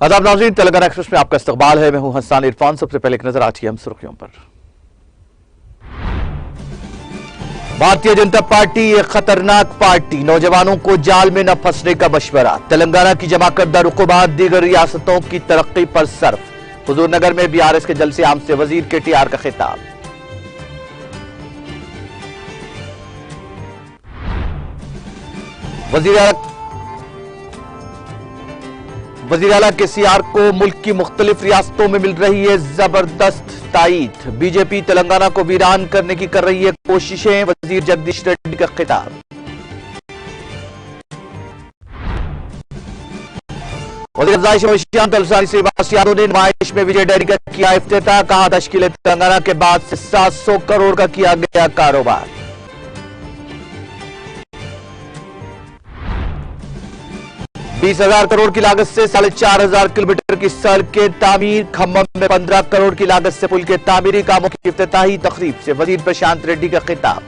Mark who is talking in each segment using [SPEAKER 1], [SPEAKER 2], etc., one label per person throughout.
[SPEAKER 1] आदाब नाज़रीन, तेलंगाना एक्सप्रेस में आपका इस्तकबाल है। मैं हूं हसन इरफान। सबसे पहले एक नजर आती है हम सुर्खियों पर। भारतीय जनता पार्टी एक खतरनाक पार्टी, नौजवानों को जाल में न फंसने का मशवरा। तेलंगाना की जमा करदा रुकूमात दीगर रियासतों की तरक्की पर सर्फ। हुजूरनगर में बीआरएस के जलसे आम से वजीर केटीआर का खिताब। वजीर आला केसीआर को मुल्क की मुख्तलिफ रियासतों में मिल रही है जबरदस्त ताईद। बीजेपी तेलंगाना को वीरान करने की कर रही है कोशिशें, वजीर जगदीश रेड्डी का खिताब। वजीर श्रीवास यादव ने नुमाइश में विजय डेयरी का किया इफ्तिताह। कहा तश्कील तेलंगाना के बाद से 700 करोड़ का किया गया कारोबार। बीस 20,000 करोड़ की लागत से 4,500 किलोमीटर की सड़कें तामीर। खम्मम में 15 करोड़ की लागत से पुल के तामीरी कामों की इफ्तिताही तकरीब से वजीर प्रशांत रेड्डी का खिताब।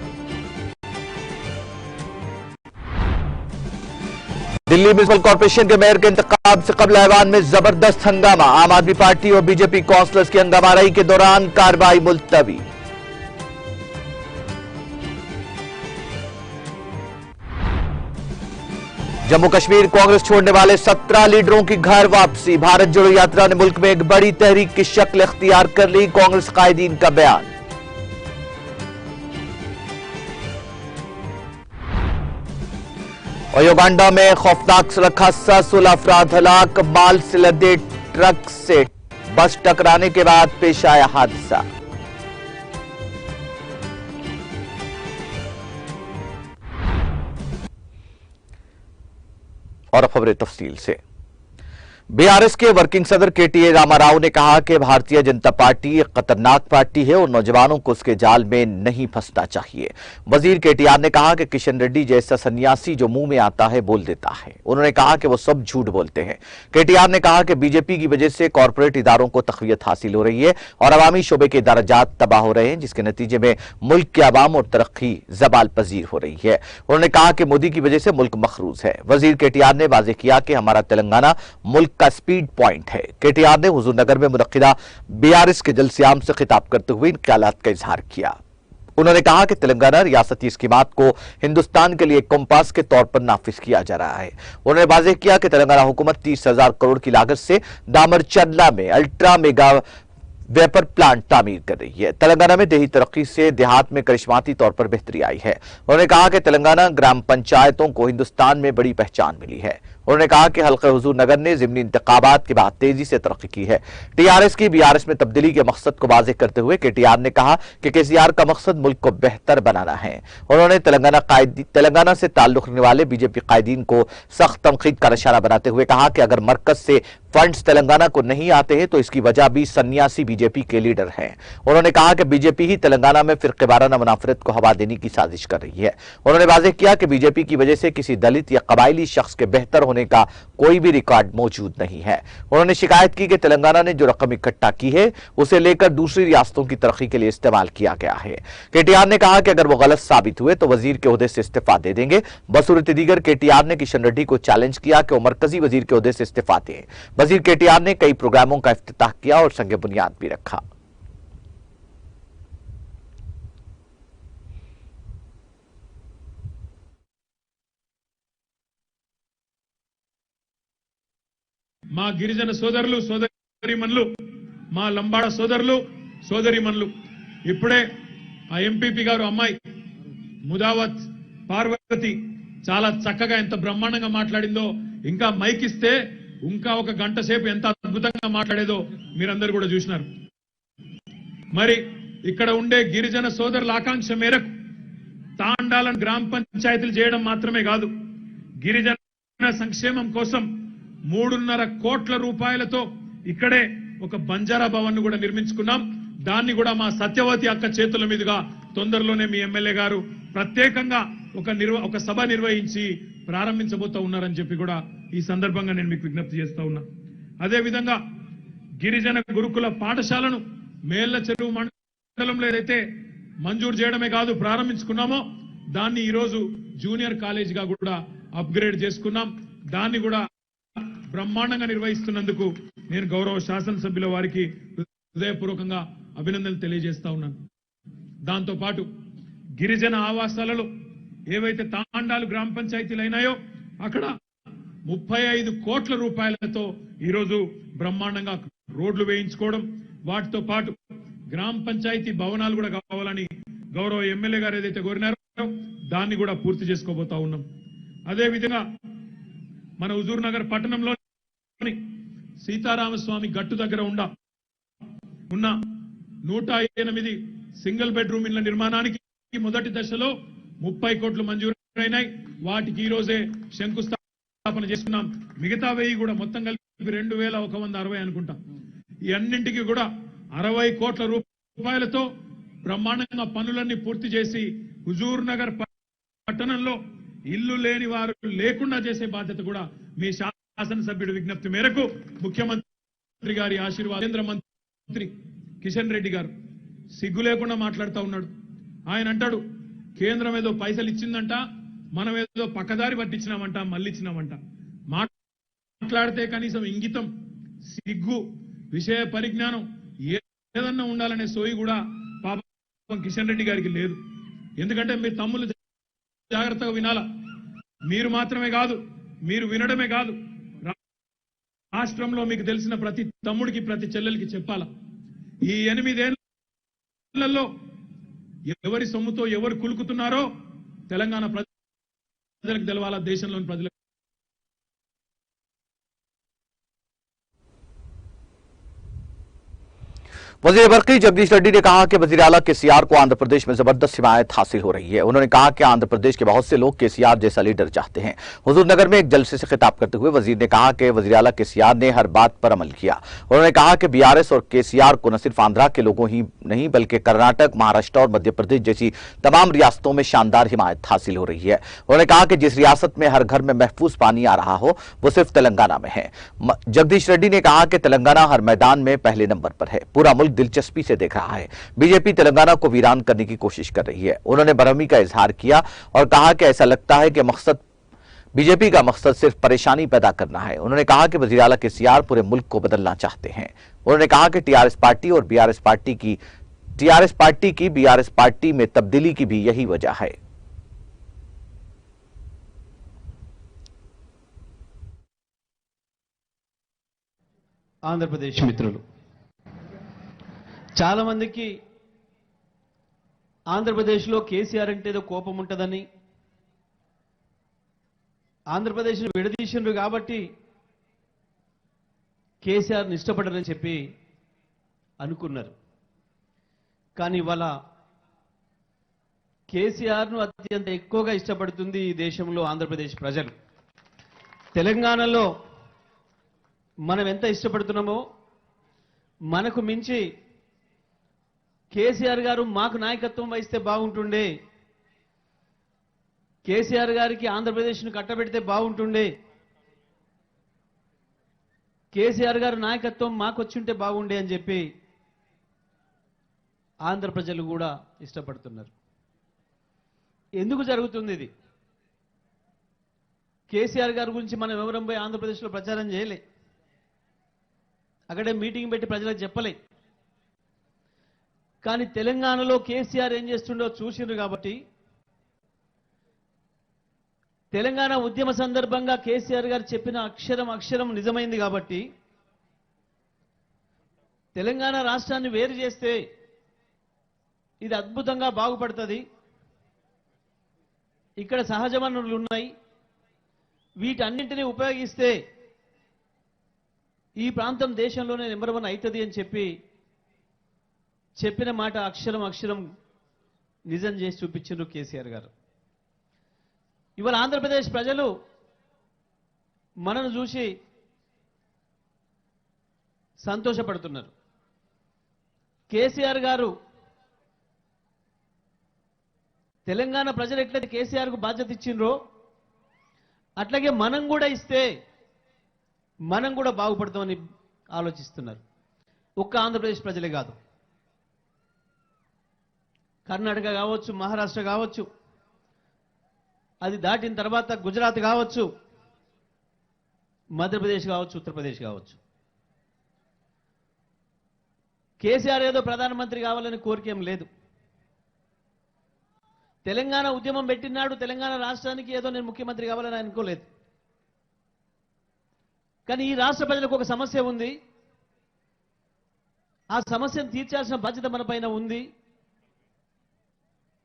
[SPEAKER 1] दिल्ली म्युनिसिपल कॉर्पोरेशन के मेयर के इंतखाब से कबल ऐवान में जबरदस्त हंगामा। आम आदमी पार्टी और बीजेपी काउंसलर्स की हंगामाराई के दौरान कार्रवाई मुलतवी। जम्मू कश्मीर कांग्रेस छोड़ने वाले 17 लीडरों की घर वापसी। भारत जोड़ो यात्रा ने मुल्क में एक बड़ी तहरीक की शक्ल इख्तियार कर ली, कांग्रेस कायदीन का बयान। और युगांडा में खौफनाक सड़क हादसा, 16 अफराद हलाक। माल से लदे ट्रक से बस टकराने के बाद पेश आया हादसा। और अब खबरें तफसील से। बीआरएस के वर्किंग सदर केटीए रामाराव ने कहा कि भारतीय जनता पार्टी एक खतरनाक पार्टी है और नौजवानों को उसके जाल में नहीं फंसना चाहिए। वजीर केटीआर ने कहा कि किशन रेड्डी जैसा सन्यासी जो मुंह में आता है बोल देता है। उन्होंने कहा कि वो सब झूठ बोलते हैं। केटीआर ने कहा कि बीजेपी की वजह से कॉरपोरेट इदारों को तकवीयत हासिल हो रही है और अवामी शोबे के दर्जात तबाह हो रहे हैं, जिसके नतीजे में मुल्क के अवाम और तरक्की जबाल पजीर हो रही है। उन्होंने कहा कि मोदी की वजह से मुल्क मखरूज है। वजीर केटीआर ने वाजे किया कि हमारा तेलंगाना मुल्क का स्पीड पॉइंट है। केटीआर ने हुजूरनगर में मुनक्किदा बीआरएस के जलसे-आम से खिताब करते हुए इन ख्यालात का इजहार किया। उन्होंने कहा कि तेलंगाना रियासती स्कीमात को हिंदुस्तान के लिए कंपास के तौर पर नाफिज किया जा रहा है। उन्होंने वाज़ेह किया कि तेलंगाना हुकूमत 30,000 करोड़ की लागत से दामरचर्ला में अल्ट्रा मेगा वेपर प्लांट तामीर कर रही है। तेलंगाना में देही तरक्की से देहात में करिश्माती तौर पर बेहतरी आई है। उन्होंने कहा कि तेलंगाना ग्राम पंचायतों को हिंदुस्तान में बड़ी पहचान मिली है। उन्होंने कहा कि हल्का हुजूर नगर ने ज़िमनी इंतखाबात के बाद तेजी से तरक्की की है। टीआरएस की बीआरएस में तब्दीली के मकसद को वाज़ेह करते हुए केटीआर ने कहा कि केसीआर का मकसद मुल्क को बेहतर बनाना है। उन्होंने तेलंगाना से ताल्लुक रखने वाले बीजेपी कायदीन को सख्त तनकीद का निशाना बनाते हुए कहा कि अगर मरकज से फंड्स तेलंगाना को नहीं आते हैं तो इसकी वजह भी सन्यासी बीजेपी के लीडर हैं। उन्होंने कहा कि बीजेपी ही तेलंगाना में फिरक़ेवाराना मुनाफरत को हवा देने की साजिश कर रही है। उन्होंने वाज़ेह किया कि बीजेपी की वजह से किसी दलित या कबायली शख्स के बेहतर होने का कोई भी रिकॉर्ड मौजूद नहीं है। उन्होंने शिकायत की कि तेलंगाना ने जो रकम इकट्ठा की है उसे लेकर दूसरी रियासतों की तरक्की के लिए इस्तेमाल किया गया है। केटीआर ने कहा कि अगर वो गलत साबित हुए तो वजीर के ओहदे से इस्तीफा दे देंगे। बसूरत दीगर केटीआर ने किशन रेड्डी को चैलेंज किया कि वो मरकजी वजीर के ओहदे से इस्तीफा दें। वजीर केटीआर ने कई प्रोग्रामों का इफ्तिताह किया और संग बुनियाद भी रखा।
[SPEAKER 2] మా గిరిజన సోదరులు సోదరీమణులు, మా లంబాడ సోదరులు సోదరీమణులు, ఇప్పుడే ఆ ఎంపీపీ గారు అమ్మాయి ముదావత్ పార్వతి చాలా చక్కగా ఎంత బ్రహ్మాండంగా మాట్లాడిందో, ఇంకా మైక్ ఇస్తే ఇంకా ఒక గంట సేపు ఎంత అద్భుతంగా మాట్లాడేదో మీరందరూ కూడా చూసినారు. మరి ఇక్కడ ఉండే గిరిజన సోదరుల ఆకాంక్ష మేరకు తాండాలను గ్రామ పంచాయతీలు చేయడం మాత్రమే కాదు, గిరిజన సంక్షేమం కోసం 3.5 కోట్ల రూపాయలతో ఇక్కడే ఒక బంజారా భవన్ కూడా నిర్మించుకున్నాం. దాన్ని కూడా మా సత్యవతి అక్క చేతుల మీదుగా తొందరలోనే మీ ఎమ్మెల్యే గారు ప్రత్యేకంగా ఒక సభ నిర్వహించి ప్రారంభించబోతా ఉన్నారని చెప్పి కూడా ఈ సందర్భంగా నేను మీకు విజ్ఞప్తి చేస్తా ఉన్నా. అదే విధంగా గిరిజన గురుకుల పాఠశాలను మేళ్ల చెరువు మండలంలో ఏదైతే మంజూరు చేయడమే కాదు ప్రారంభించుకున్నామో దాన్ని ఈ రోజు జూనియర్ కాలేజీగా కూడా అప్గ్రేడ్ చేసుకున్నాం. దాన్ని కూడా బ్రహ్మాండంగా నిర్వహిస్తున్నందుకు నేను గౌరవ శాసనసభ్యుల వారికి హృదయపూర్వకంగా అభినందనలు తెలియజేస్తా ఉన్నాను. దాంతో పాటు గిరిజన ఆవాసాలలో ఏవైతే తాండాలు గ్రామ పంచాయతీలు అయినాయో అక్కడ 35 కోట్ల రూపాయలతో ఈరోజు బ్రహ్మాండంగా రోడ్లు వేయించుకోవడం, వాటితో పాటు గ్రామ పంచాయతీ భవనాలు కూడా కావాలని గౌరవ ఎమ్మెల్యే గారు ఏదైతే కోరినారో దాన్ని కూడా పూర్తి చేసుకోబోతా ఉన్నాం. అదేవిధంగా మన హుజూర్ నగర్ పట్టణంలోని సీతారామస్వామి గట్టు దగ్గర ఉన్న 108 సింగిల్ బెడ్రూమ్ ఇళ్ల నిర్మాణానికి మొదటి దశలో 30 కోట్లు మంజూరైనాయి. వాటికి ఈ రోజే శంకుస్థాపన చేసుకున్నాం. మిగతా 1000 కూడా మొత్తం కలిపి 2160 అనుకుంటా. ఈ అన్నింటికి కూడా 60 కోట్ల రూపాయలతో బ్రహ్మాండంగా పనులన్నీ పూర్తి చేసి హుజూర్ నగర్ పట్టణంలో ఇల్లు లేని వారు లేకుండా చేసే బాధ్యత కూడా మీ శాసనసభ్యుడి విజ్ఞప్తి మేరకు ముఖ్యమంత్రి గారి ఆశీర్వాదం. కేంద్ర మంత్రి కిషన్ రెడ్డి గారు సిగ్గు లేకుండా మాట్లాడుతూ ఉన్నాడు. ఆయన అంటాడు కేంద్రం ఏదో పైసలు ఇచ్చిందంట, మనం ఏదో పక్కదారి పట్టించినామంట, మళ్ళీ ఇచ్చినామంట. మాట్లాడితే కనీసం ఇంగితం, సిగ్గు, విషయ పరిజ్ఞానం ఏదన్నా ఉండాలనే సోయి కూడా పాపం కిషన్ రెడ్డి గారికి లేదు. ఎందుకంటే మీ తమ్ముళ్ళు జాగ్రత్తగా వినాలా. మీరు మాత్రమే కాదు, మీరు వినడమే కాదు, రాష్ట్రంలో మీకు తెలిసిన ప్రతి తమ్ముడికి ప్రతి చెల్లెలికి చెప్పాలా. ఈ 8 ఏళ్లలో ఎవరి సొమ్ముతో ఎవరు కులుకుతున్నారో తెలంగాణ ప్రజలకు తెలవాలా, దేశంలోని ప్రజలకు.
[SPEAKER 1] वजीर बरकी जगदीश रेड्डी ने कहा कि वजीर आला केसीआर को आंध्र प्रदेश में जबरदस्त हिमायत हासिल हो रही है। उन्होंने कहा कि आंध्र प्रदेश के बहुत से लोग केसीआर जैसा लीडर चाहते हैं। हुजूर नगर में एक जलसे से खिताब करते हुए वजीर ने कहा कि वजीर आला केसीआर ने हर बात पर अमल किया। उन्होंने कहा कि बीआरएस और केसीआर को न सिर्फ आंध्रा के लोगों ही नहीं बल्कि कर्नाटक, महाराष्ट्र और मध्य प्रदेश जैसी तमाम रियासतों में शानदार हिमायत हासिल हो रही है। उन्होंने कहा कि जिस रियासत में हर घर में महफूज पानी आ रहा हो वो सिर्फ तेलंगाना में है। जगदीश रेड्डी ने कहा कि तेलंगाना हर मैदान में पहले नंबर पर है। पूरा मुल्क दिलचस्पी से देख रहा है। बीजेपी तेलंगाना को वीरान करने की कोशिश कर रही है। उन्होंने बरहमी का इजहार किया और कहा कि ऐसा लगता है कि बीजेपी का मकसद सिर्फ परेशानी पैदा करना है। उन्होंने कहा कि वज़ीर आला केसीआर पूरे मुल्क को बदलना चाहते हैं। उन्होंने कहा कि टीआरएस पार्टी और बीआरएस पार्टी की बीआरएस पार्टी में तब्दीली की भी यही वजह है।
[SPEAKER 3] आंध्र प्रदेश मित्रुలు చాలా మందికి ఆంధ్రప్రదేశ్లో కేసీఆర్ అంటే ఏదో కోపం ఉంటదని, ఆంధ్రప్రదేశ్ను విడదీశిండ్రు కాబట్టి కేసీఆర్ని ఇష్టపడరని చెప్పి అనుకున్నారు. కానీ ఇవాళ కేసీఆర్ను అత్యంత ఎక్కువగా ఇష్టపడుతుంది ఈ దేశంలో ఆంధ్రప్రదేశ్ ప్రజలు. తెలంగాణలో మనం ఎంత ఇష్టపడుతున్నామో మనకు మించి కేసీఆర్ గారు మాకు నాయకత్వం వహిస్తే బాగుంటుండే, కేసీఆర్ గారికి ఆంధ్రప్రదేశ్ను కట్టబెడితే బాగుంటుండే, కేసీఆర్ గారు నాయకత్వం మాకు వచ్చుంటే బాగుండే అని చెప్పి ఆంధ్ర ప్రజలు కూడా ఇష్టపడుతున్నారు. ఎందుకు జరుగుతుంది ఇది? కేసీఆర్ గారి గురించి మనం ఎవరం పోయి ఆంధ్రప్రదేశ్లో ప్రచారం చేయలే, అక్కడే మీటింగ్ పెట్టి ప్రజలకు చెప్పలే. కానీ తెలంగాణలో కేసీఆర్ ఏం చేస్తుండో చూసిండ్రు కాబట్టి, తెలంగాణ ఉద్యమ సందర్భంగా కేసీఆర్ గారు చెప్పిన అక్షరం నిజమైంది కాబట్టి, తెలంగాణ రాష్ట్రాన్ని వేరు చేస్తే ఇది అద్భుతంగా బాగుపడుతుంది, ఇక్కడ సహజ వనరులు ఉన్నాయి, వీటన్నింటినీ ఉపయోగిస్తే ఈ ప్రాంతం దేశంలోనే నెంబర్ 1 అవుతుంది అని చెప్పిన మాట అక్షరం నిజం చేసి చూపించారు కేసీఆర్ గారు. ఇవాళ ఆంధ్రప్రదేశ్ ప్రజలు మనను చూసి సంతోషపడుతున్నారు. కేసీఆర్ గారు తెలంగాణ ప్రజలు ఎట్లయితే కేసీఆర్కు బాధ్యత ఇచ్చిండ్రో అట్లాగే మనం కూడా ఇస్తే మనం కూడా బాగుపడతామని ఆలోచిస్తున్నారు. ఒక్క ఆంధ్రప్రదేశ్ ప్రజలే కాదు, కర్ణాటక కావచ్చు, మహారాష్ట్ర కావచ్చు, అది దాటిన తర్వాత గుజరాత్ కావచ్చు, మధ్యప్రదేశ్ కావచ్చు, ఉత్తరప్రదేశ్ కావచ్చు. కేసీఆర్ ఏదో ప్రధానమంత్రి కావాలని కోరికేం లేదు. తెలంగాణ ఉద్యమం పెట్టినాడు, తెలంగాణ రాష్ట్రానికి ఏదో నేను ముఖ్యమంత్రి కావాలని అనుకోలేదు. కానీ ఈ రాష్ట్ర ప్రజలకు ఒక సమస్య ఉంది. ఆ సమస్యను తీర్చాల్సిన బాధ్యత మన పైన ఉంది.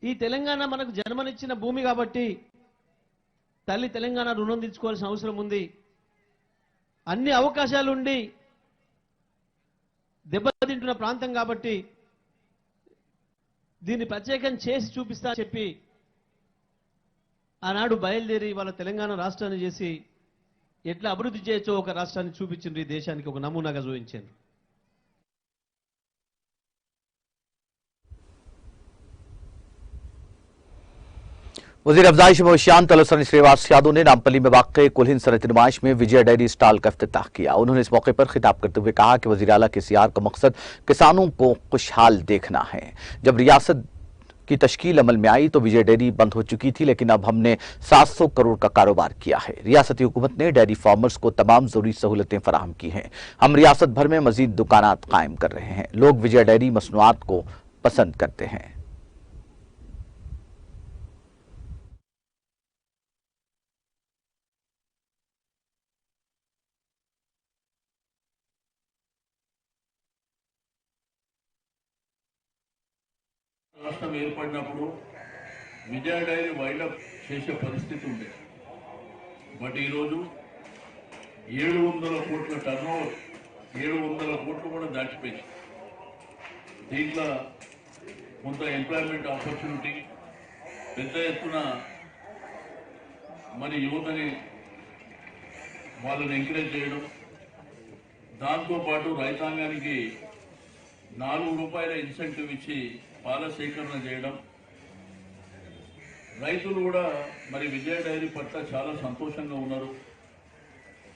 [SPEAKER 3] ఈ తెలంగాణ మనకు జన్మనిచ్చిన భూమి కాబట్టి తల్లి తెలంగాణ రుణం తీర్చుకోవాల్సిన అవసరం ఉంది. అన్ని అవకాశాలుండి దెబ్బతింటున్న ప్రాంతం కాబట్టి దీన్ని ప్రత్యేకం చేసి చూపిస్తా చెప్పి ఆనాడు బయలుదేరి వాళ్ళ తెలంగాణ రాష్ట్రాన్ని చేసి ఎట్లా అభివృద్ధి చేయొచ్చో ఒక రాష్ట్రాన్ని చూపించిండ్రు, ఈ దేశానికి ఒక నమూనాగా చూపించారు.
[SPEAKER 1] वजीर अफजाइश मवेशियान तलसरन श्रीवास यादव ने नामपल्ली में वाक़ कुलहिंद सनअती नुमाइश में विजय डेयरी स्टॉल का इफ्तिताह किया। उन्होंने इस मौके पर खिताब करते हुए कहा कि वज़ीर आला केसीआर का मकसद किसानों को खुशहाल देखना है। जब रियासत की तश्कील अमल में आई तो विजय डेयरी बंद हो चुकी थी, लेकिन अब हमने 700 करोड़ का कारोबार किया है। रियासती हुकूमत ने डेयरी फार्मर्स को तमाम जरूरी सहूलतें फराहम की हैं। हम रियासत भर में मजीद दुकानात कायम कर रहे हैं। लोग विजय डेयरी मसनूआत को पसंद करते हैं।
[SPEAKER 4] రాష్ట్రం ఏర్పడినప్పుడు విజయ డైరీ వైండప్ చేసే పరిస్థితి ఉంది. బట్ ఈరోజు 700 కోట్ల టర్నోవర్, 700 కోట్లు కూడా దాటిపోయింది. దీంట్లో కొంత ఎంప్లాయ్మెంట్ ఆపర్చునిటీ, పెద్ద ఎత్తున మరి యువతని వాళ్ళని ఎంకరేజ్ చేయడం, దాంతోపాటు రైతాంగానికి 4 రూపాయల ఇన్సెంటివ్ ఇచ్చి పాల సేకరణ చేయడం, రైతులు కూడా మరి విజయ డైరీ పట్ల చాలా సంతోషంగా ఉన్నారు.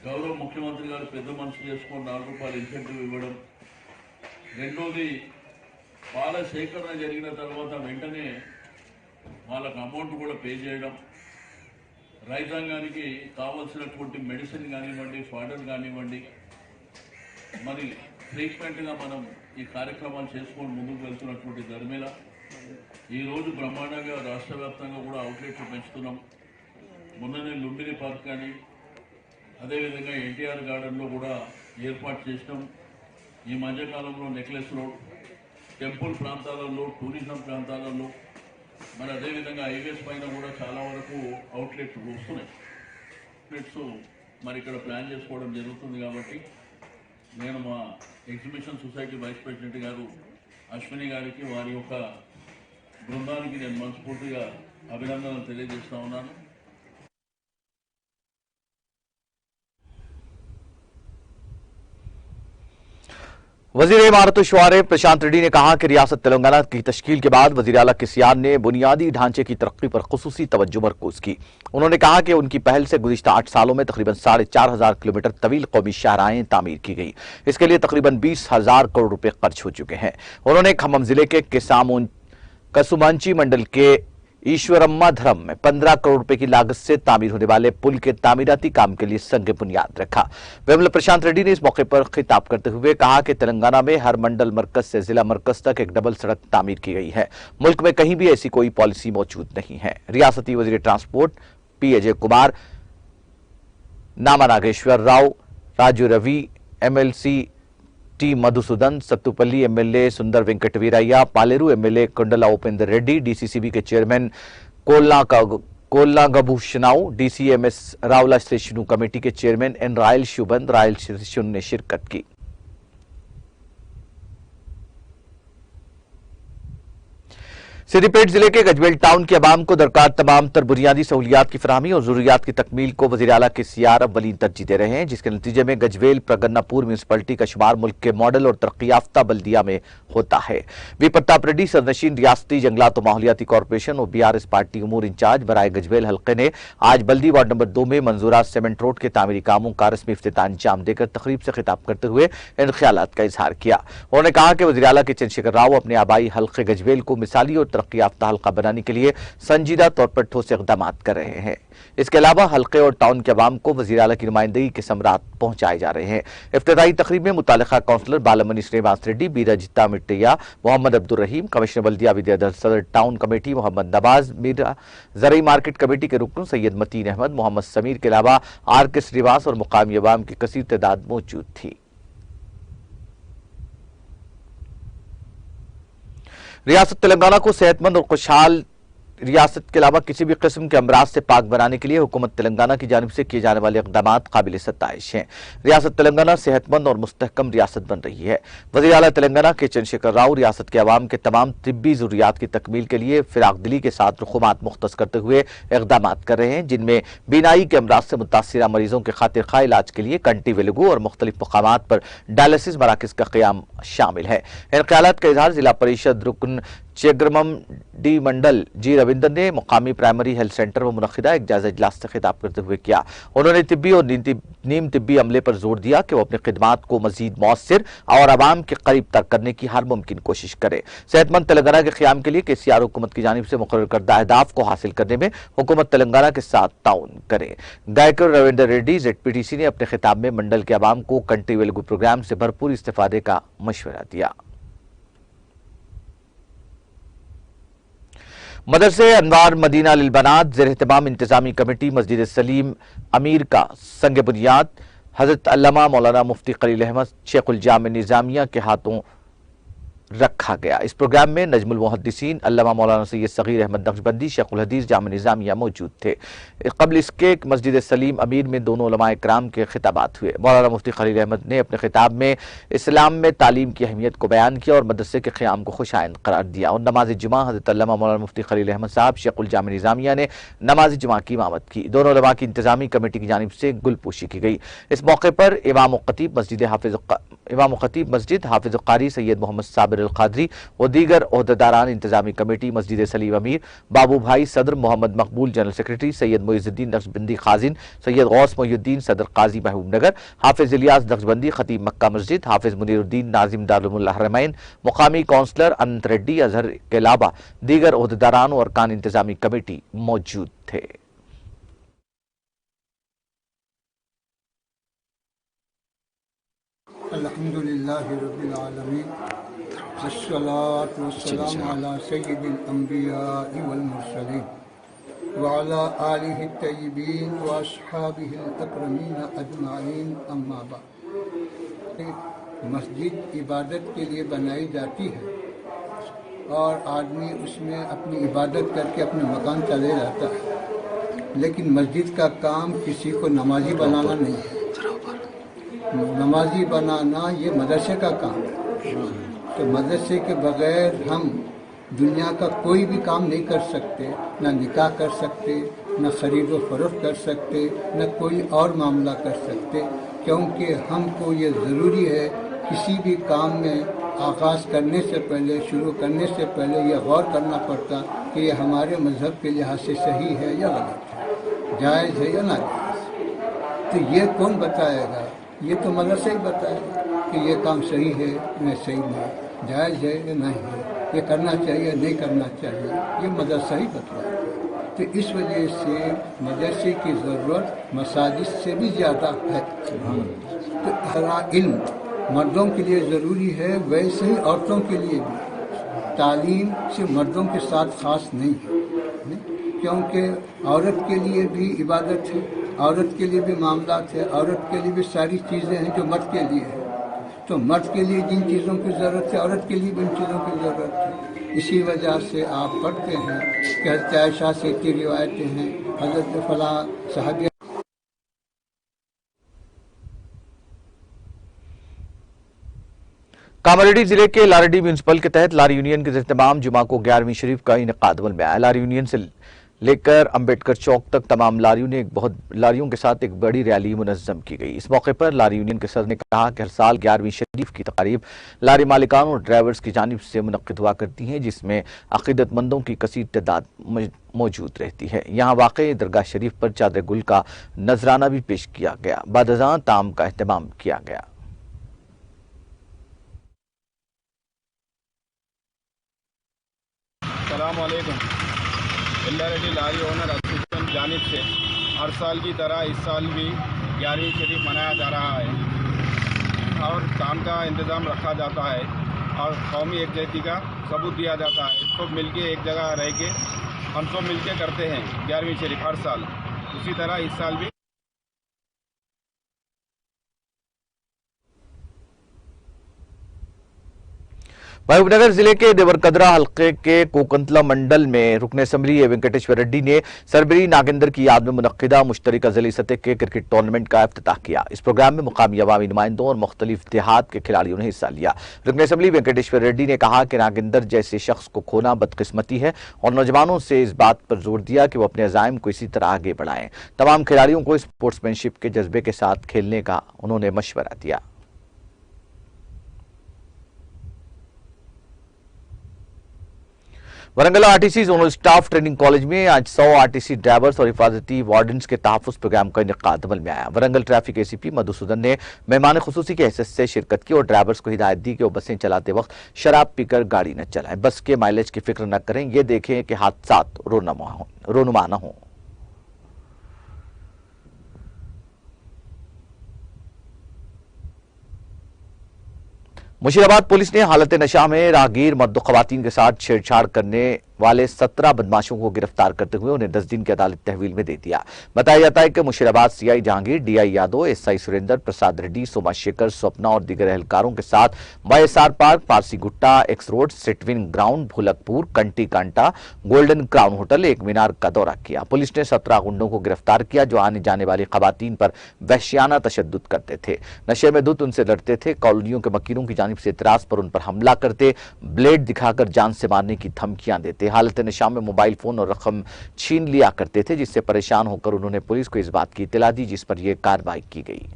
[SPEAKER 4] గౌరవ ముఖ్యమంత్రి గారు పెద్ద మనసు చేసుకొని 4 రూపాయల ఇన్సెంటివ్ ఇవ్వడం. రెండోది, పాల సేకరణ జరిగిన తర్వాత వెంటనే వాళ్ళకు అమౌంట్ కూడా పే చేయడం, రైతాంగానికి కావాల్సినటువంటి మెడిసిన్ కానివ్వండి, ఫాడర్ కానివ్వండి, మరి ఫ్రీక్వెంట్గా మనం ఈ కార్యక్రమాలు చేసుకొని ముందుకు వెళ్తున్నటువంటి ధర్మేల ఈరోజు బ్రహ్మాండంగా రాష్ట్ర వ్యాప్తంగా కూడా అవుట్లెట్లు పెంచుతున్నాం. మొన్ననే లుంబిని పార్క్ కానీ, అదేవిధంగా ఎన్టీఆర్ గార్డెన్లో కూడా ఏర్పాటు చేసినాం. ఈ మధ్యకాలంలో నెక్లెస్ రోడ్, టెంపుల్ ప్రాంతాలలో, టూరిజం ప్రాంతాలలో, మరి అదేవిధంగా హైవేస్ పైన కూడా చాలా వరకు అవుట్లెట్లు వస్తున్నాయి. అవుట్లెట్స్ మరి ఇక్కడ ప్లాన్ చేసుకోవడం జరుగుతుంది. కాబట్టి నేను మా ఎగ్జిబిషన్ సొసైటీ వైస్ ప్రెసిడెంట్ గారు అశ్విని గారికి, వారి యొక్క బృందానికి నేను మనస్ఫూర్తిగా అభినందనలు తెలియజేస్తా ఉన్నాను.
[SPEAKER 1] वजीर इमारत शुआरे प्रशांत रेड्डी ने कहा कि रियासत तेलंगाना की तश्कील के बाद वजीर आला केसीआर ने बुनियादी ढांचे की तरक्की पर खुसूसी तवज्जो मरकूज की। उन्होंने कहा कि उनकी पहल से गुज़िश्ता 8 सालों में तकरीबन 4,500 किलोमीटर तवील कौमी शाहराहें तामीर की गई। इसके लिए तकरीबन 20,000 करोड़ रुपए खर्च हो चुके हैं। उन्होंने खम्मम जिले के कसुमांची मंडल के ईश्वरम्मा धर्म में 15 करोड़ रुपए की लागत से तामीर होने वाले पुल के तामीराती काम के लिए संग बुनियाद रखा। विमल प्रशांत रेड्डी ने इस मौके पर खिताब करते हुए कहा कि तेलंगाना में हर मंडल मरकज से जिला मरकज तक एक डबल सड़क तामीर की गई है। मुल्क में कहीं भी ऐसी कोई पॉलिसी मौजूद नहीं है। रियासती वजीर transport P Ajay Kumar, Nama Nageswara Rao, Raju Ravi, MLC T Madhusudan, Sathupalli MLA Sundar वेंकटवीरయ్య, पालेरू एमएलए कुंडला उपेंद्र रेड्डी, डीसीसीबी के चेयरमैन कोल्लागभूषणाऊ, DCMS रावला स्टेशन कमेटी के चेयरमैन एन रायल शुभन रायल स्टेशन ने शिरकत की। सिद्दीपेट जिले के गजवेल टाउन के अवाम को दरकार तमाम तर बुनियादी सहूलियात की फराहमी और जरूरियात की तकमील को वज़ीर आला केसीआर अव्वलीन तरजीह दे रहे हैं, जिसके नतीजे में गजवेल प्रगन्नापुर म्यूनसिपलिटी का शुमार मुल्क के मॉडल और तरक्की याफ्ता बल्दिया में होता है। वी प्रताप रेड्डी सरनशीन रियासती जंगलात और माहौलियाती कॉरपोरेशन और BRS पार्टी उमूर इंचार्ज बराए गजवेल हल्के ने आज बल्दी वार्ड नंबर 2 में मंजूरा सीमेंट रोड के तामीरी कामों का रस्मी इफ्तिताह अंजाम देकर तकरीब से खिताब करते हुए इन ख्यालात का इजहार किया। उन्होंने कहा कि वज़ीर आला के चंद्रशेखर राव अपने आबाई हल्के गजवेल को मिसाली और तरक्की याफ्ता हल्का बनाने के लिए संजीदा तौर पर ठोस इकदाम कर रहे हैं। इसके अलावा हल्के और टाउन के अवाम को वज़ीर आला की नुमाइंदगी के समरात पहुंचाए जा रहे हैं। इफ्तिताई तकरीब में मुतालिका काउंसलर बालामणि श्रीनिवास रेड्डी, बीराजिता मिट्टैया, मोहम्मद अब्दुल रहीम, कमिश्नर बल्दिया विद्याधर, सदर टाउन कमेटी मोहम्मद नवाज, मीरा ज़रई मार्केट कमेटी के रुकन सैयद मतीन अहमद, मोहम्मद समीर के अलावा RK श्रीवास और मुकामी अवाम की कसीर तादाद मौजूद थी। रियासत तेलंगाना को सेहतमंद और खुशहाल रियासत के अलावा किसी भी किस्म के अमराज से पाक बनाने के लिए हुकूमत तेलंगाना की जानिब से किए जाने वाले इक़दाम काबिल सत्ताइश हैं। रियासत तेलंगाना सेहतमंद और मुस्तहकम रियासत बन रही है। वज़ीर आला तेलंगाना के चंद्रशेखर राव रियासत के अवाम के तमाम तिब्बी ज़रूरियात की तकमील के लिए फिराक दिली के साथ रुखूमात मुख्तस करते हुए इक़दाम कर रहे हैं, जिनमें बीनाई के अमराज से मुतासिरा मरीजों के खातिर खा इलाज के लिए कंटी वेलुगू और मुख्तलिफ मकामात पर डायलिसिस मराकज़ का क़याम शामिल है। इन ख्यालात का इजहार जिला परिषद रुकन चेग्रमम डी मंडल जी रविंदर ने मुकामी प्राइमरी हेल्थ सेंटर में मुनक़िदा एक जायजा इजलास से खिताब करते हुए किया। उन्होंने तिब्बी और नीम तिब्बी अमले पर जोर दिया कि वो अपनी खिदमात को मजीद मौसर और आवाम के करीब तक करने की हर मुमकिन कोशिश करे। सेहतमंद तेलंगाना के क़याम के लिए KCR हुकूमत की जानिब से मुकर्रर करदा अहदाफ को हासिल करने में हुकूमत तेलंगाना के साथ ताउन करे। गायकर रविंदर रेड्डी ZPTC ने अपने खिताब में मंडल के अवाम को कंटी वेलुगू प्रोग्राम से भरपूर इस्तेफादे का मशवरा दिया। मदरसे अनवार मदीना लिल बनात ज़ेर एहतमाम इंतजामी कमेटी मस्जिद सलीम अमीर का संग बुनियाद हजरत अल्लामा मौलाना मुफ्ती खलील अहमद शेखुल जाम निज़ामिया के हाथों रखा गया। इस प्रोग्राम में नजमुल मुहद्दिसीन अल्लामा मौलाना सैयद सगीर अहमद नक्शबंदी शेखुल हदीस जाम निज़ामिया मौजूद थे। कबल इसके मस्जिद सलीम अमीर में दोनों उलमाए किराम के खिताबात हुए। मौलाना मुफ्ती खलील अहमद ने अपने खिताब में इस्लाम में तालीम की अहमियत को बयान किया और मदरसे के क़याम को खुशाइंद करार दिया और नमाज जुमा हज़रत अल्लामा मौलाना मुफ्ती खलील अहमद साहब शेखुल जाम निज़ामिया ने नमाज जुमा की इमामत की। दोनों उलमा की इंतजामी कमेटी की जानिब से गुलपोशी की गई। इस मौके पर इमाम खतीब मस्जिद हाफिज़ कारी सैयद मोहम्मद साबिर अल क़ादरी और दीगर ओहदेदारान इंतजामी कमेटी मस्जिद सलीम अमीर, बाबू भाई सदर, मोहम्मद मकबूल जनरल सेक्रेटरी, सैयद मोइजुद्दीन नक्शबंदी खाजिन, सैयद गौस मोहिउद्दीन सदर काजी महबूब नगर, हाफिज इलियास नक्शबंदी खतीब मक्का मस्जिद, हाफिज मुनीरुद्दीन नाजिम दारुल हरमैन, मुकामी काउंसलर अनंत रेड्डी अजहर के अलावा दीगर ओहदेदारान और अरकान इंतजामी कमेटी मौजूद थे।
[SPEAKER 5] अल्हम्दुलिल्लाहि रब्बिल आलमीन वस्सलातु वस्सलामु अला सय्यिदिल अंबिया'i वल मुरसलीन व अला आलिहि तय्यिबीन व अस्हाबिहिल अकरमीन अजमाइन अम्मा बाद। मस्जिद इबादत के लिए बनाई जाती है और आदमी उसमें अपनी इबादत करके अपने मकान चले जाता है, लेकिन मस्जिद का काम किसी को नमाजी बनाना नहीं है। नमाजी बनाना ये मदरसे का काम है। तो मदरसे के बगैर हम दुनिया का कोई भी काम नहीं कर सकते, ना निकाह कर सकते, ना खरीद व फरोख्त कर सकते, न कोई और मामला कर सकते, क्योंकि हमको ये ज़रूरी है किसी भी काम में आगाज़ करने से पहले, शुरू करने से पहले यह गौर करना पड़ता कि ये हमारे मज़हब के लिहाज से सही है या गलत है, जायज़ है या नाजायज़। तो ये कौन बताएगा? ये तो मदरसा ही बताएगा कि ये काम सही है या सही नहीं, जायज़ है या नहीं है, ये करना चाहिए नहीं करना चाहिए, ये मदरसा ही बताएगा। तो इस वजह से मदरसे की ज़रूरत मसाजिद से भी ज़्यादा है। तो हर इल्म मर्दों के लिए ज़रूरी है, वैसे ही औरतों के लिए भी। तालीम से मर्दों के साथ ख़ास नहीं है, क्योंकि औरत के लिए भी इबादत है, औरत के लिए भी मामलात है, औरत के लिए भी सारी चीज़ें हैं जो मर्द के लिए है। तो मर्द के लिए जिन चीज़ों की ज़रूरत है, औरत के लिए भी उन चीज़ों की ज़रूरत है। इसी वजह से आप पढ़ते हैं कि हज़रत आयशा से इतनी रिवायतें हैं, हज़रत फला सहाबी।
[SPEAKER 1] कामारेड्डी जिले के लारेडी म्यूनसिपल के तहत लारी यूनियन के इख्तिताम जुमा को 11वीं शरीफ का इनेकाद अमल में आया। लारी यूनियन से लेकर अंबेडकर चौक तक तमाम लारियों के साथ एक बड़ी रैली मुनज़्ज़म की गई। इस मौके पर लारी यूनियन के सदर ने कहा कि हर साल 11वीं शरीफ की तकारीब लारी मालिकान और ड्राइवर्स की जानिब से मुनक़्क़िद हुआ करती हैं, जिसमें अक़ीदतमंदों की कसीर तादाद मौजूद रहती है। यहाँ वाक़ई दरगाह शरीफ पर चादर गुल का नजराना भी पेश किया गया। बादज़ां ताम का एहतमाम किया गया।
[SPEAKER 6] अस्सलाम वालेकुम। एल्लारेड्डी लारी ओनर एसोसिएशन जानिब से हर साल की तरह इस साल भी 11वीं शरीफ मनाया जा रहा है और काम का इंतज़ाम रखा जाता है और कौमी एकजहती का सबूत दिया जाता है। सब मिलके एक जगह रह के हम सब मिलके करते हैं 11वीं शरीफ हर साल। उसी तरह इस साल भी
[SPEAKER 1] महबूबनगर जिले के देवरकद्रा हल्के के कोकंतला मंडल में रुकन असम्बली वेंकटेश्वर रेड्डी ने सरबरी नागेंद्र की याद में मुनक्किदा मुश्तरका जिली सतह के क्रिकेट टूर्नामेंट का इफ्तिताह किया। इस प्रोग्राम में मुकामी अवामी नुमाइंदों और मुख्तलिफ देहात के खिलाड़ियों ने हिस्सा लिया। रुकन असम्बली वेंकटेश्वर रेड्डी ने कहा कि नागेंद्र जैसे शख्स को खोना बदकिस्मती है और नौजवानों से इस बात पर जोर दिया कि वो अपने अज़ाइम को इसी तरह आगे बढ़ाएं। तमाम खिलाड़ियों को स्पोर्ट्समैनशिप के जज्बे के साथ खेलने का उन्होंने मशवरा दिया। Warangal RTC zonal staff training college में आज 100 आरटीसी ड्राइवर्स और हिफाजती वार्डन्स के तहफ़्फ़ुज़ प्रोग्राम का इनेकाद अमल में आया। वरंगल ट्रैफिक एसीपी मधुसूदन ने मेहमान खुसूसी की हैसियत से शिरकत की और ड्राइवर्स को हिदायत दी कि वो बसें चलाते वक्त शराब पीकर गाड़ी न चलाएं, बस के माइलेज की फिक्र न करें, ये देखें कि हादसात रोनुमा न हों। मुशीराबाद पुलिस ने हालत नशा में राहगीर मर्द खवातीन के साथ छेड़छाड़ करने वाले 17 बदमाशों को गिरफ्तार करते हुए उन्हें 10 दिन की अदालत तहवील में दे दिया। बताया जाता है कि Musheerabad CI Jahangir, DI Yadav, SI Surender Prasad Reddy, Soma Shekar, Swapna और दीगर एहलकारों के साथ YSR park, Parsi Gutta, X road, सिटविन ग्राउंड, भुलकपुर, कंटी कांटा, गोल्डन क्राउन होटल, एक मीनार का दौरा किया। पुलिस ने 17 गुंडों को गिरफ्तार किया जो आने जाने वाली खवातीन पर वहशियाना तशद्दुद करते थे, नशे में धुत उनसे लड़ते थे, कॉलोनियों के मकीरों की जानिब से इतराज पर उन पर हमला करते, ब्लेड दिखाकर जान से मारने की धमकियां देते, हालत नशा में मोबाइल फोन और रकम छीन लिया करते थे, जिससे परेशान होकर उन्होंने पुलिस को इस बात की इत्तला दी, जिस पर यह कार्रवाई की गई।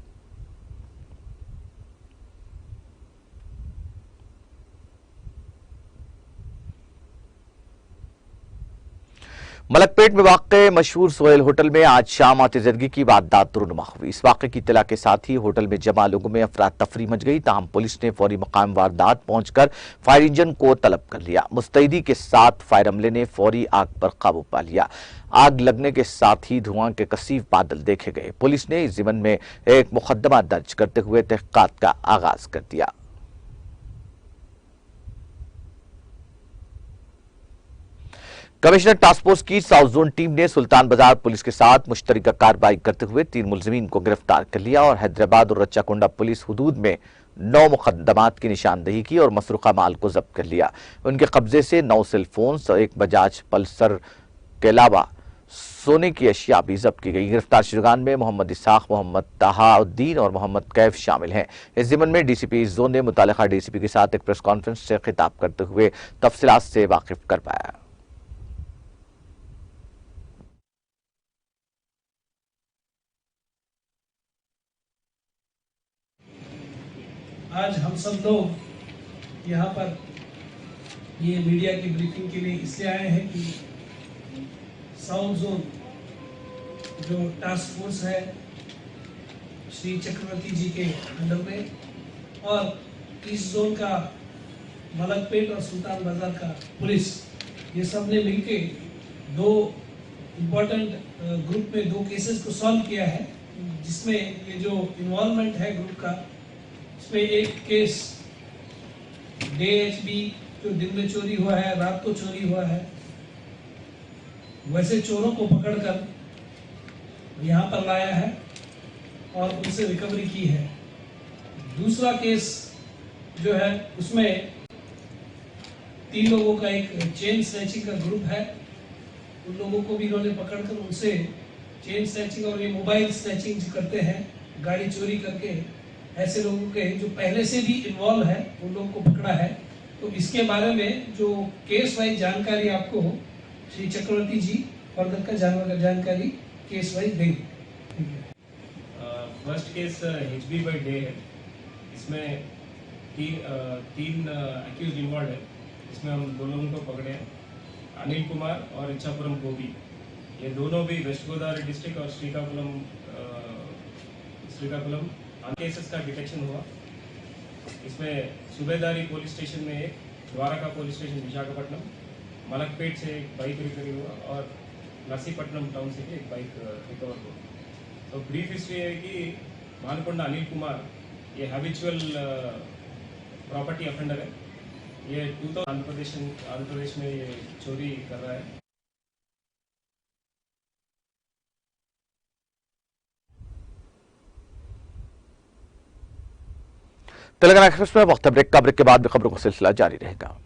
[SPEAKER 1] मलकपेट में वाक़े मशहूर सोहेल होटल में आज शाम आतिशज़दगी की वारदात रुनुमा हुई। इस वाक़े की इत्तला के साथ ही होटल में जमा लोगों में अफरा तफरी मच गई। ताहम पुलिस ने फौरी मकाम वारदात पहुंचकर फायर इंजन को तलब कर लिया। मुस्तैदी के साथ फायर अमले ने फौरी आग पर काबू पा लिया। आग लगने के साथ ही धुआं के कसीफ बादल देखे गए। पुलिस ने इस ज़िमन में एक मुकदमा दर्ज करते हुए तहक़ीक़ात का आगाज कर दिया। कमिश्नर टास्क फोर्स की साउथ जोन टीम ने सुल्तान बाजार पुलिस के साथ मुश्तरका कार्रवाई करते हुए 3 मुलजिमीन को गिरफ्तार कर लिया और हैदराबाद और रच्चाकुंडा पुलिस हुदूद में 9 मुकदमात की निशानदेही की और मसरूका माल को जब्त कर लिया। उनके कब्जे से 9 सेल फोन्स और 1 बजाज पल्सर के अलावा सोने की अशिया भी जब्त की गई। गिरफ्तार शुरगान में मोहम्मद इसाक, मोहम्मद तहाउद्दीन और मोहम्मद कैफ शामिल हैं। इस ज़िमन में डीसीपी जोन ने मुतालिका डीसीपी के साथ एक प्रेस कॉन्फ्रेंस से खिताब करते हुए तफसीलात से वाकिफ करवाया।
[SPEAKER 7] आज हम सब लोग यहाँ पर ये मीडिया की ब्रीफिंग के लिए इसलिए आए हैं कि साउथ जोन जो टास्क फोर्स है श्री चक्रवर्ती जी के अंडर में और ईस्ट जोन का मलकपेट और सुल्तान बाजार का पुलिस, ये सब ने मिलके 2 इम्पोर्टेंट ग्रुप में 2 केसेस को सॉल्व किया है, जिसमें ये जो इन्वॉल्वमेंट है ग्रुप का, इसमें एक केस DHB जो दिन में चोरी हुआ है, रात को चोरी हुआ है, वैसे चोरों को पकड़कर यहाँ पर लाया है और उनसे रिकवरी की है। दूसरा केस जो है उसमें 3 लोगों का एक चेन स्नैचिंग का ग्रुप है, उन लोगों को भी इन्होंने पकड़कर उनसे चेन स्नैचिंग और ये मोबाइल स्नैचिंग जो करते हैं, गाड़ी चोरी करके, ऐसे लोगों के जो पहले से भी इन्वॉल्व है उन लोगों को पकड़ा है। तो इसके बारे में जो केस वाइज जानकारी आपको श्री चक्रवर्ती जी फर्दर का जानकारी केस वाइज देंगे।
[SPEAKER 8] First case HB by day है, इसमें 3 एक्यूज इन्वॉल्व है। इसमें हम 2 लोगों को पकड़े हैं, अनिल कुमार और इच्छापुरम गोपी। ये दोनों भी वेस्ट गोदावरी डिस्ट्रिक्ट और श्रीकाकुलम केसेस का डिटेक्शन हुआ। इसमें सूबेदारी पुलिस स्टेशन में एक, द्वारका पुलिस स्टेशन विशाखापट्टनम मलकपेट से एक बाइक रिकवरी हुआ और नरसीपट्टनम टाउन से भी एक बाइक रिकवर हुआ। तो ब्रीफ हिस्ट्री है कि मानकोंडा अनिल कुमार ये हैबिचुअल प्रॉपर्टी अफेंडर है। ये 2000 आंध्र प्रदेश में ये चोरी कर रहा है।
[SPEAKER 1] तेलंगाना एक्सप्रेस में वक्त ब्रेक का, ब्रेक के बाद भी खबरों का सिलसिला जारी रहेगा।